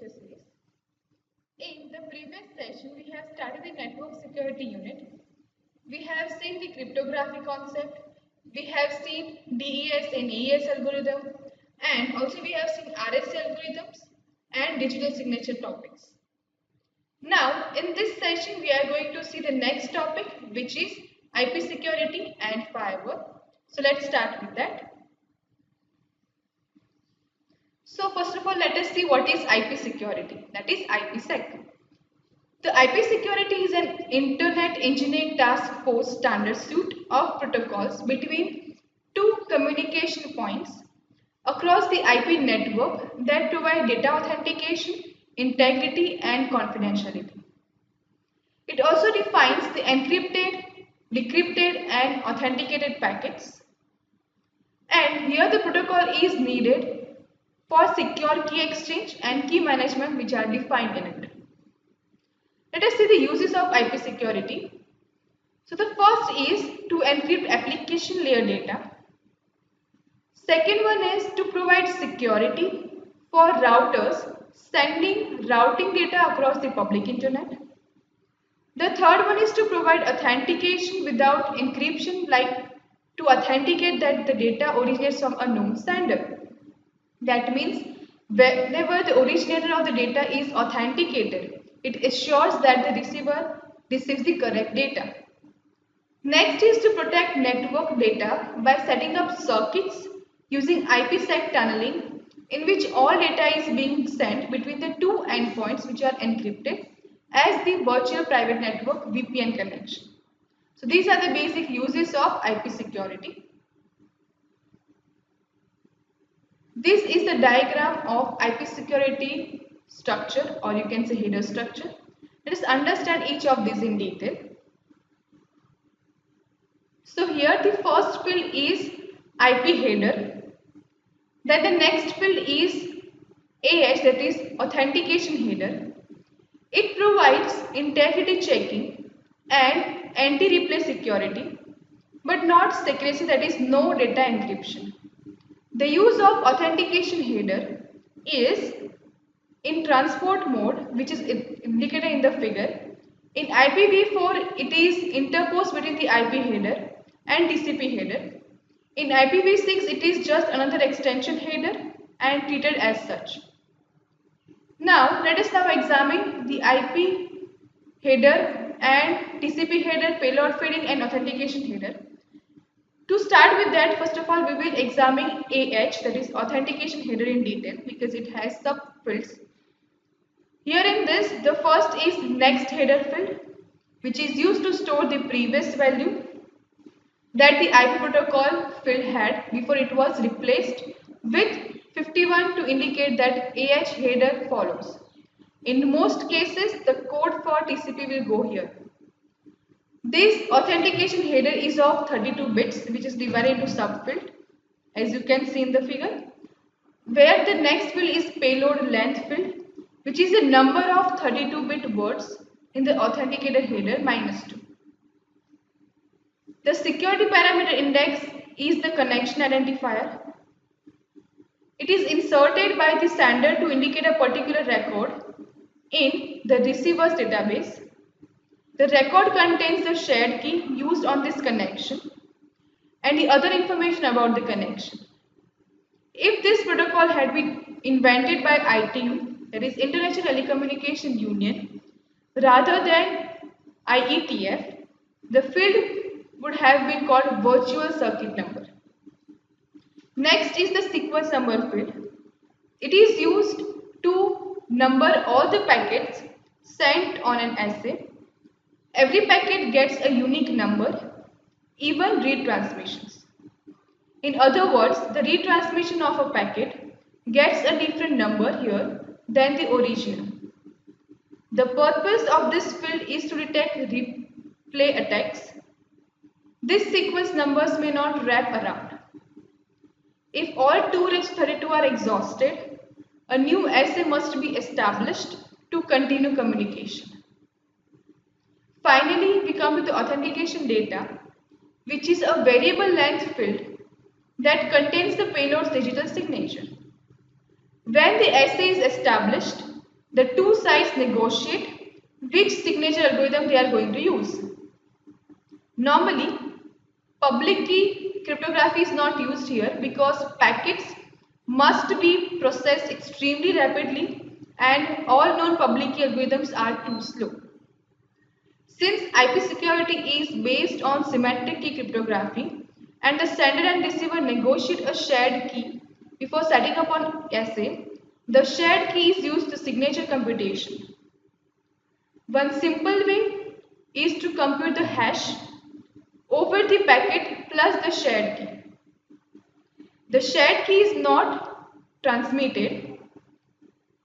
lecture series. In the previous session, we have studied the network security unit. We have seen the cryptography concept. We have seen DES and AES algorithm, and also we have seen RSA algorithms and digital signature topics. Now, in this session, we are going to see the next topic, which is IP security and firewall. So let's start with that. So first of all, let us see what is IP security, that is IPSEC. The IP security is an Internet Engineering Task Force standard suite of protocols between two communication points across the IP network that provide data authentication, integrity and confidentiality. It also defines the encrypted, decrypted and authenticated packets. And here the protocol is needed for secure key exchange and key management which are defined in it. Let us see the uses of IP security. So the first is to encrypt application layer data. Second one is to provide security for routers sending routing data across the public internet. The third one is to provide authentication without encryption, like to authenticate that the data originates from a known sender. That means whenever the originator of the data is authenticated, it assures that the receiver receives the correct data. Next is to protect network data by setting up circuits using IPSEC tunneling, in which all data is being sent between the two endpoints which are encrypted as the virtual private network VPN connection. So these are the basic uses of IP security. This is the diagram of IP security structure, or you can say header structure. Let us understand each of these in detail. So here the first field is IP header. Then the next field is AH, that is authentication header. It provides integrity checking and anti-replay security, but not secrecy, that is no data encryption. The use of authentication header is in transport mode, which is indicated in the figure. In IPv4, it is interposed between the IP header and TCP header. In IPv6, it is just another extension header and treated as such. Now, let us examine the IP header and TCP header, payload fading and authentication header. To start with that, first of all, we will examine AH, that is authentication header, in detail because it has subfields. Here in this, the first is next header field, which is used to store the previous value that the IP protocol field had before it was replaced with 51 to indicate that AH header follows. In most cases, the code for TCP will go here. This authentication header is of 32 bits, which is divided into subfield, as you can see in the figure, where the next field is payload length field, which is the number of 32-bit words in the authenticator header -2. The security parameter index is the connection identifier. It is inserted by the sender to indicate a particular record in the receiver's database. The record contains the shared key used on this connection and the other information about the connection. If this protocol had been invented by ITU, that is International Telecommunication Union, rather than IETF, the field would have been called virtual circuit number. Next is the sequence number field. It is used to number all the packets sent on an assay. Every packet gets a unique number, even retransmissions. In other words, the retransmission of a packet gets a different number here than the original. The purpose of this field is to detect replay attacks. These sequence numbers may not wrap around. If all 2^32 are exhausted, a new assay must be established to continue communication. Finally, we come to the authentication data, which is a variable length field that contains the payload's digital signature. When the assay is established, guys negotiate which signature algorithm they are going to use. Normally, public key cryptography is not used here because packets must be processed extremely rapidly and all known public key algorithms are too slow. Since IP security is based on symmetric key cryptography and the sender and receiver negotiate a shared key before setting up an assay, the shared key is used to signature computation. One simple way is to compute the hash over the packet plus the shared key. The shared key is not transmitted.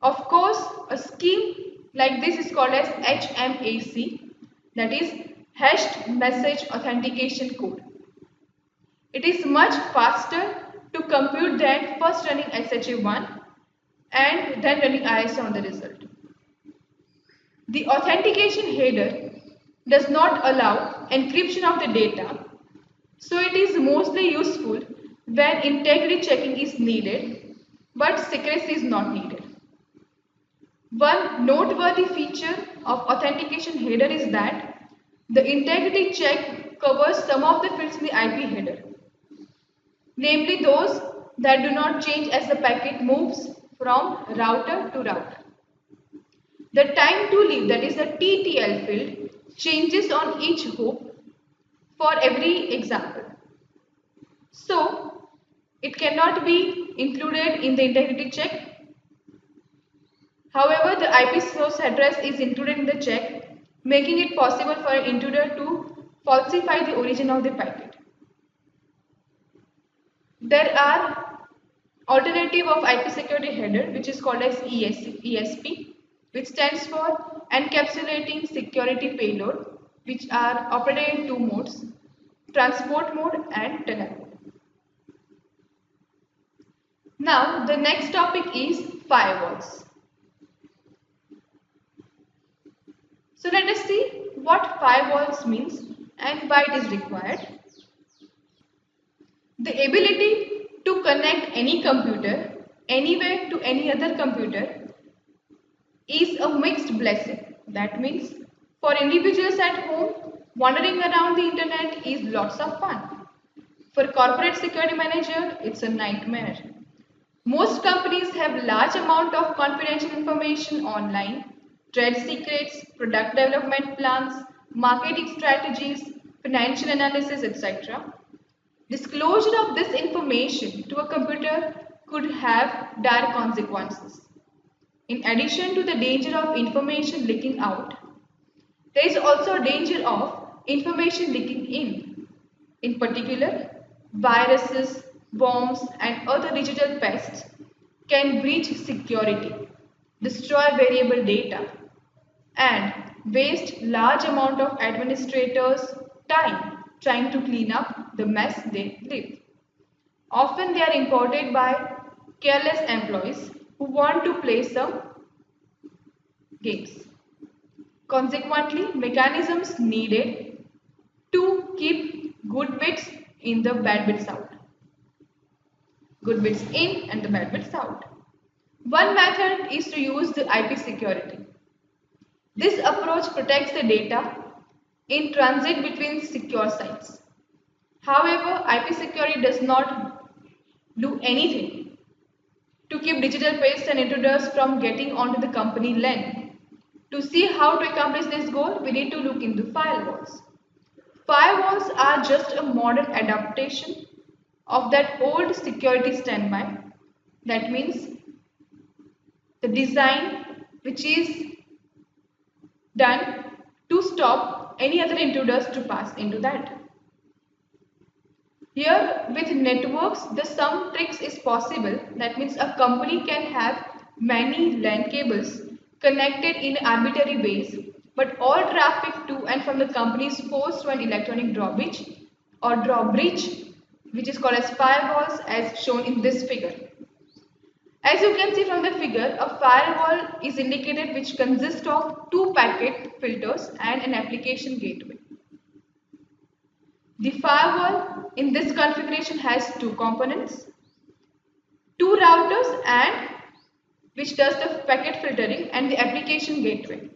Of course, a scheme like this is called as HMAC, that is Hashed Message Authentication Code. It is much faster to compute than first running SHA-1 and then running ISA on the result. The authentication header does not allow encryption of the data, so it is mostly useful when integrity checking is needed, but secrecy is not needed. One noteworthy feature of authentication header is that the integrity check covers some of the fields in the IP header, namely those that do not change as the packet moves from router to router. The time to leave, that is the TTL field, changes on each hoop for every example. So, it cannot be included in the integrity check. However, the IP source address is included in the check, making it possible for an intruder to falsify the origin of the packet. There are alternative of IP security header, which is called as ESP, which stands for encapsulating security payload, which are operated in two modes, transport mode and tunnel mode. Now the next topic is firewalls. So let us see what firewalls means and why it is required. The ability to connect any computer anywhere to any other computer is a mixed blessing. That means for individuals at home, wandering around the internet is lots of fun. For corporate security manager, it's a nightmare. Most companies have large amount of confidential information online, trade secrets, product development plans, marketing strategies, financial analysis, etc. Disclosure of this information to a computer could have dire consequences. In addition to the danger of information leaking out, there is also a danger of information leaking in. In particular, viruses, bombs, and other digital pests can breach security, destroy variable data, and waste large amount of administrators' time trying to clean up the mess they leave. Often they are imported by careless employees who want to play some games. Consequently, mechanisms needed to keep good bits in the bad bits out. Good bits in and the bad bits out. One method is to use the IP security. This approach protects the data in transit between secure sites. However, IP security does not do anything to keep digital pests and intruders from getting onto the company LAN. To see how to accomplish this goal, we need to look into firewalls. Firewalls are just a modern adaptation of that old security standby. That means the design which is done to stop any other intruders to pass into that. Here with networks, the some tricks is possible. That means a company can have many LAN cables connected in arbitrary ways, but all traffic to and from the company is forced to an electronic drawbridge or drawbridge, which is called as firewalls, as shown in this figure. As you can see from the figure, a firewall is indicated which consists of two packet filters and an application gateway. The firewall in this configuration has two components, two routers and which does the packet filtering, and the application gateway.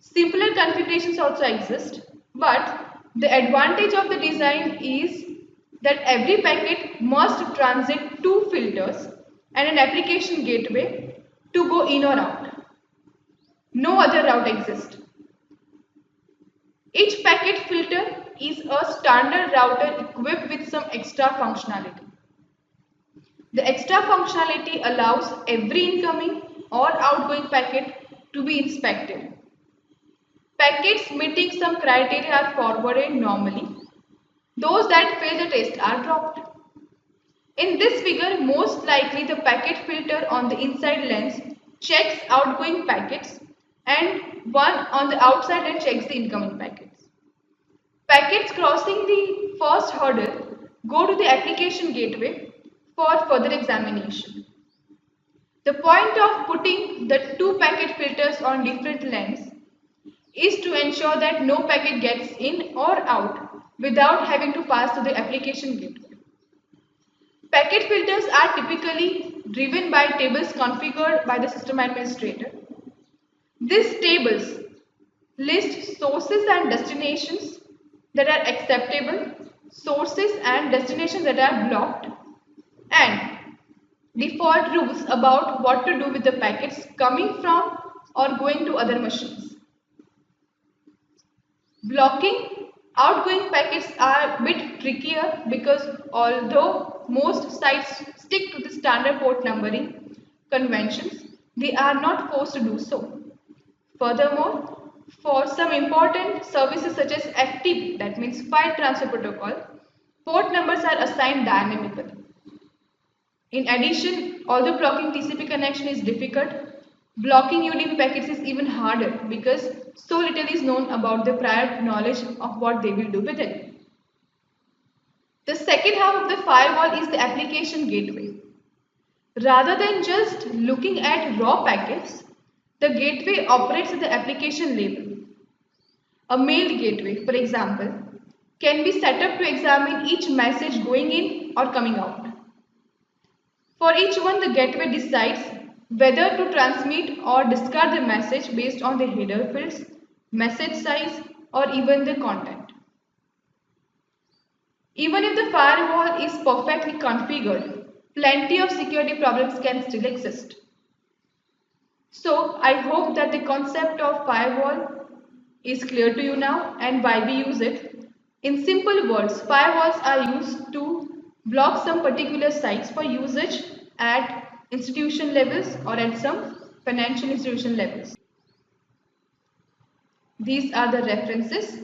Simpler configurations also exist, but the advantage of the design is that every packet must transit two filters and an application gateway to go in or out. No other route exists. Each packet filter is a standard router equipped with some extra functionality. The extra functionality allows every incoming or outgoing packet to be inspected. Packets meeting some criteria are forwarded normally. Those that fail the test are dropped. In this figure, most likely the packet filter on the inside lens checks outgoing packets and one on the outside lens checks the incoming packets. Packets crossing the first hurdle go to the application gateway for further examination. The point of putting the two packet filters on different lens is to ensure that no packet gets in or out without having to pass through the application gateway. Packet filters are typically driven by tables configured by the system administrator. These tables list sources and destinations that are acceptable, sources and destinations that are blocked, and default rules about what to do with the packets coming from or going to other machines. Blocking outgoing packets are a bit trickier because although most sites stick to the standard port numbering conventions, they are not forced to do so. Furthermore, for some important services such as FTP, that means File Transfer Protocol, port numbers are assigned dynamically. In addition, although blocking TCP connection is difficult, blocking UDP packets is even harder because so little is known about the prior knowledge of what they will do with it. The second half of the firewall is the application gateway. Rather than just looking at raw packets, the gateway operates at the application level. A mail gateway, for example, can be set up to examine each message going in or coming out. For each one, the gateway decides whether to transmit or discard the message based on the header fields, message size, or even the content. Even if the firewall is perfectly configured, plenty of security problems can still exist. So, I hope that the concept of firewall is clear to you now and why we use it. In simple words, firewalls are used to block some particular sites for usage at institution levels or at some financial institution levels. These are the references.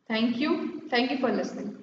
Thank you. Thank you for listening.